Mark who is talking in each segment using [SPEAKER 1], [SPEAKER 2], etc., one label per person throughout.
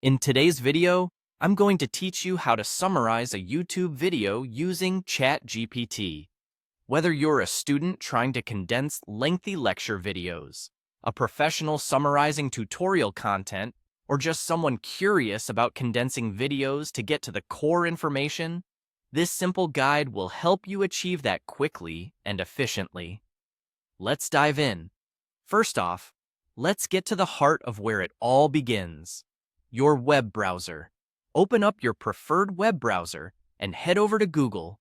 [SPEAKER 1] In today's video, I'm going to teach you how to summarize a YouTube video using ChatGPT. Whether you're a student trying to condense lengthy lecture videos, a professional summarizing tutorial content, or just someone curious about condensing videos to get to the core information, this simple guide will help you achieve that quickly and efficiently. Let's dive in. First off, let's get to the heart of where it all begins. Your web browser. Open up your preferred web browser and head over to Google.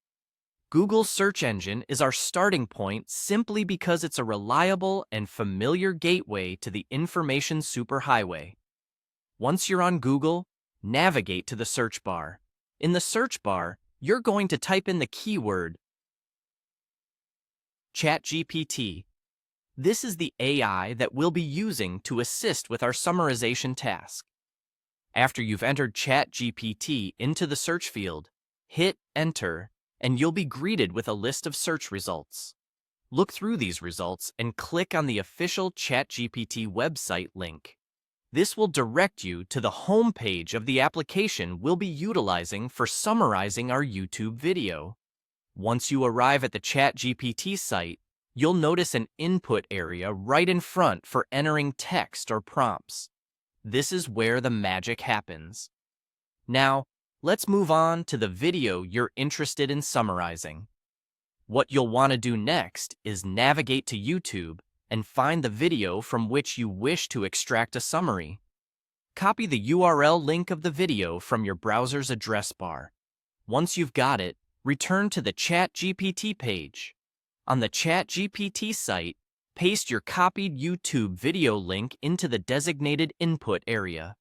[SPEAKER 1] Google's search engine is our starting point simply because it's a reliable and familiar gateway to the information superhighway. Once you're on Google, navigate to the search bar. In the search bar, you're going to type in the keyword ChatGPT. This is the AI that we'll be using to assist with our summarization task. After you've entered ChatGPT into the search field, hit Enter, and you'll be greeted with a list of search results. Look through these results and click on the official ChatGPT website link. This will direct you to the home page of the application we'll be utilizing for summarizing our YouTube video. Once you arrive at the ChatGPT site, you'll notice an input area right in front for entering text or prompts. This is where the magic happens. Now, let's move on to the video you're interested in summarizing. What you'll want to do next is navigate to YouTube and find the video from which you wish to extract a summary. Copy the URL link of the video from your browser's address bar. Once you've got it, return to the ChatGPT page. On the ChatGPT site, paste your copied YouTube video link into the designated input area.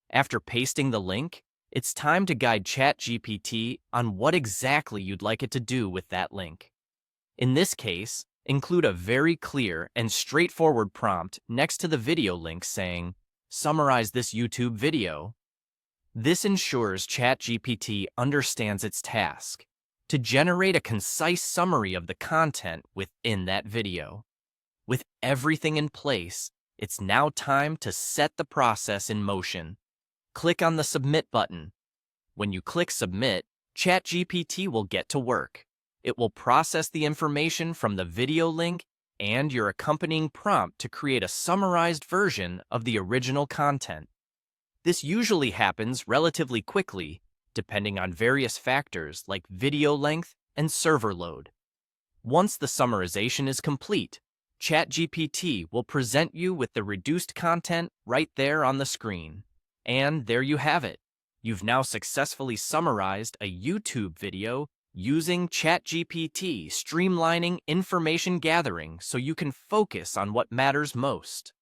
[SPEAKER 1] After pasting the link, it's time to guide ChatGPT on what exactly you'd like it to do with that link. In this case, include a very clear and straightforward prompt next to the video link saying, "Summarize this YouTube video." This ensures ChatGPT understands its task, to generate a concise summary of the content within that video. With everything in place, it's now time to set the process in motion. Click on the Submit button. When you click Submit, ChatGPT will get to work. It will process the information from the video link and your accompanying prompt to create a summarized version of the original content. This usually happens relatively quickly, depending on various factors like video length and server load. Once the summarization is complete, ChatGPT will present you with the reduced content right there on the screen. And there you have it. You've now successfully summarized a YouTube video using ChatGPT, streamlining information gathering so you can focus on what matters most.